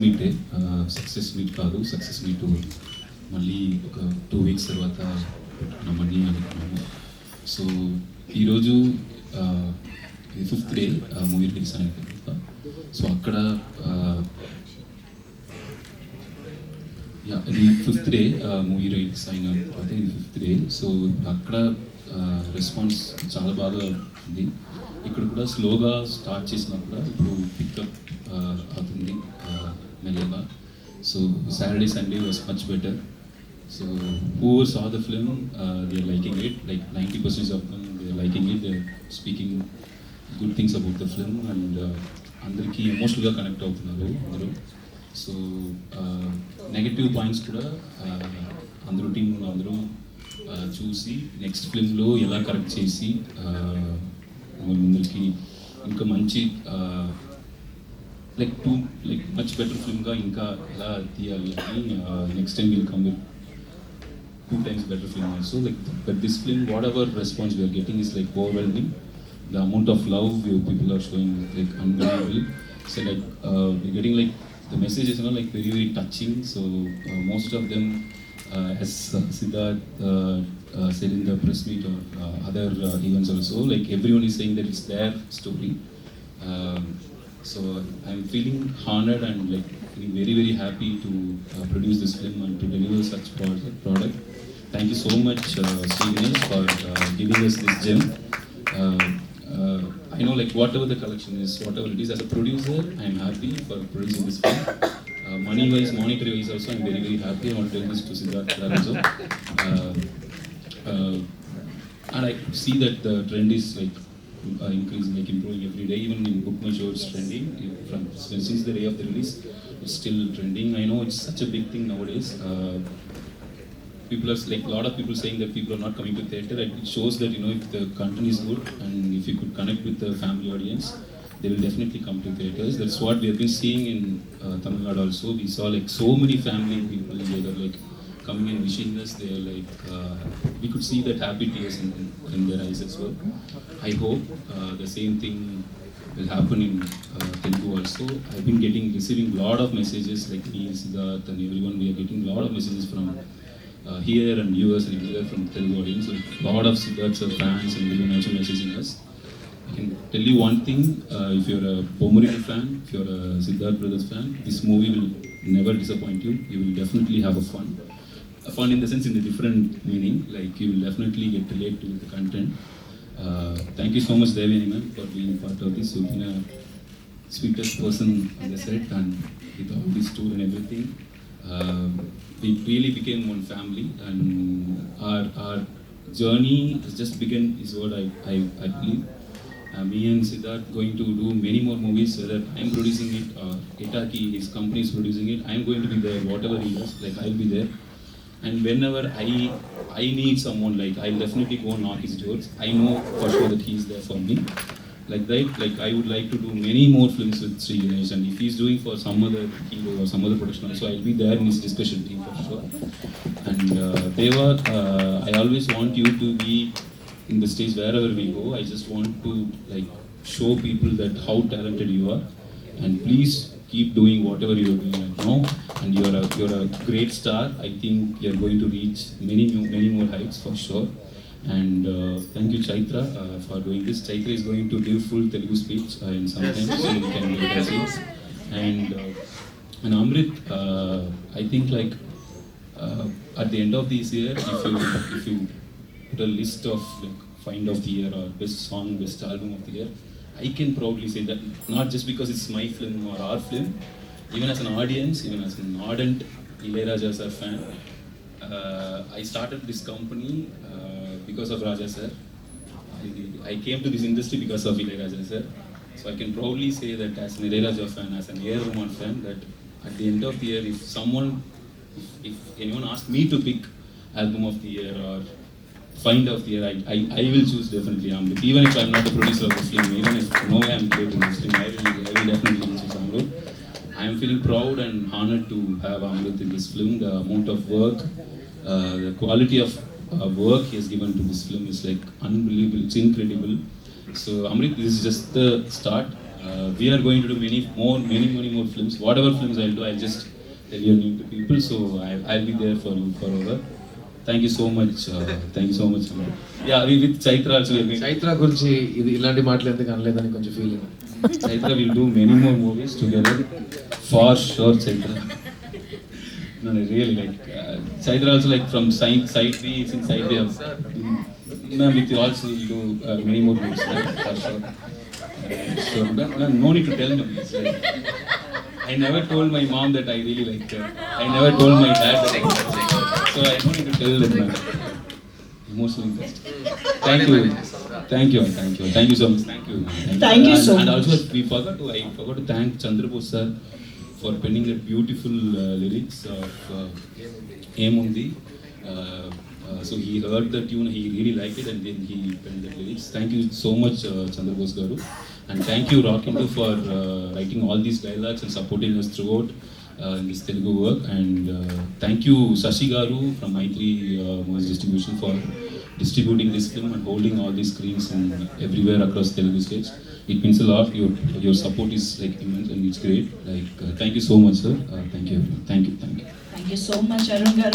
మీటే success meet కాదు, success meet మళ్ళీ ఒక 2 వీక్స్ తర్వాత పెట్టుకున్నామని అనుకున్నాము. సో ఈరోజు ఇది 5th డే మూవీ రిలీజ్ అయిన తర్వాత. సో అక్కడ ఇది 5th డే మూవీ రిలీజ్ అయిన తర్వాత ఇది 5th డే. సో అక్కడ రెస్పాన్స్ చాలా బాగా ఉంది. ఇక్కడ కూడా స్లోగా స్టార్ట్ చేసినా కూడా ఇప్పుడు పికప్ అవుతుంది మెల్లగా. So Saturday Sunday was much better. So who saw the film, they are liking it, like 90% of them they are liking it, they are speaking good things about the film and అందరికీ ఎమోషనల్గా connect అవుతున్నారు అందరూ. So negative points కూడా అందరూ team అందరూ చూసి next ఫిల్మ్లో ఎలా correct చేసి ముందుకి ఇంకా మంచి లైక్ మచ్ బెటర్ ఫిల్మ్గా ఇంకా ఎలా తీయాలి అని next time will come with 2 times better film also. Like, but this film, whatever response we are getting is like overwhelming. The amount of love people are showing is like unbelievable. So like we're getting like the messages, you know, like very very touching. So most of them, as Siddharth said in the press meet or other events also, like everyone is saying that it's their story. So I'm feeling honored and like feeling very very happy to produce this film and to deliver such product. Thank you so much, Sri Ganesh, for giving us this gem. I know like whatever the collection is, whatever it is, as a producer, I'm happy for producing this film. Money wise, monetary wise also, I'm very very happy. I want to tell this to Siddharth also. And I see that the trend is like increasing, like improving every day. Even in Book My Show, it's trending. From since the day of the release, it's still trending. I know it's such a big thing nowadays. People are like a lot of people saying that people are not coming to theatre. It shows that, you know, if the content is good and if you could connect with the family audience, they will definitely come to theatres. That's what we have been seeing in Tamil Nadu also. We saw like so many family people, they were like coming and wishing us. They are like we could see that happy tears in their eyes as well. I hope the same thing will happen in Telugu also. I've been receiving a lot of messages, like me, Siddharth and everyone. We are getting a lot of messages from here and US and everywhere from Telugu audience. So a lot of Siddharth fans and everyone also messaging us. I can tell you one thing, if you're a Bommaril fan, if you're a Siddharth Brothers fan, this movie will never disappoint you. You will definitely have a fun. A fun in the sense, in a different meaning, like you will definitely get related to the content. Thank you so much, Devyani ma'am, for being part of this. You've been a sweetest person on the set and with all this tour and everything. We really became one family, and our journey has just begun is what I believe. Me and Siddharth going to do many more movies, whether I'm producing it or Etaki, his company is producing it. I'm going to be there, whatever he does, like I'll be there. And whenever I need someone, like I'll definitely go knock his doors. I know for sure that he's there for me. Like that, like I would like to do many more films with Sri Ganesh, and if he's doing for some other hero or some other production also, I'll be there in his discussion team for sure. And Deva, I always want you to be in the stage wherever we go. I just want to like show people that how talented you are, and please keep doing whatever you're doing right now. And you're a great star. I think you're going to reach many more heights for sure. And thank you, Chaitra, for doing this. Chaitra is going to give full Telugu speech in some time, so you can wait and see. And Amrit, I think like at the end of this year, if you put a list of like find of the year or best song, best album of the year, I can probably say that, not just because it's my film or our film, even as an audience, even as an ardent Ilayaraja sir fan. I started this company because of Raja sir. I came to this industry because of Ilayaraja sir. So I can proudly say that as an Ilayaraja fan, as an A.R. Rahman fan, that at the end of the year, if anyone asked me to pick album of the year or find of the year, I will choose definitely Amrit. Even if I'm not the producer of the film, even if no way I'm creating this film, I will definitely choose Amrit. I am feeling proud and honored to have Amrit in this film. The amount of work, the quality of work he has given to this film is like unbelievable. It's incredible. So Amrit, this is just the start. We are going to do many more films. Whatever films I'll do, I'll just tell your name to people. So I'll be there for you forever. Thank you so much. Thank you so much. Yeah, with Chaitra also. Chaitra గురించి ఇది ఇలాంటి మాటలు ఎందుకు అనలేదని కొంచెం feeling. Chaitra will do many more movies together. For sure, Chaitra. No, I really like Chaitra also, like from side B, since side B. Ma'am, with you also will do many more movies, right? For sure. So no need to tell them. It's like, I never told my mom that I really like her. I never told my dad that I like her. So I don't need to tell them, man. Emotional interest. Thank you so much. Thank you so And much. also I forgot to thank Chandrabose sir for penning that beautiful lyrics of Emundi. So he heard the tune, he really liked it, and then he penned the lyrics. Thank you so much, Chandrabose garu, and thank you Rockinto for writing all these dialogues and supporting us throughout in this Telugu work. And thank you Sashi garu from i3 Movies Distribution for distributing this film and holding all these screens and everywhere across Telugu states. It means a lot. Your support is like immense and it's great. Like thank you so much, sir. Thank you everyone. Thank you. Thank you so much, Arun garu.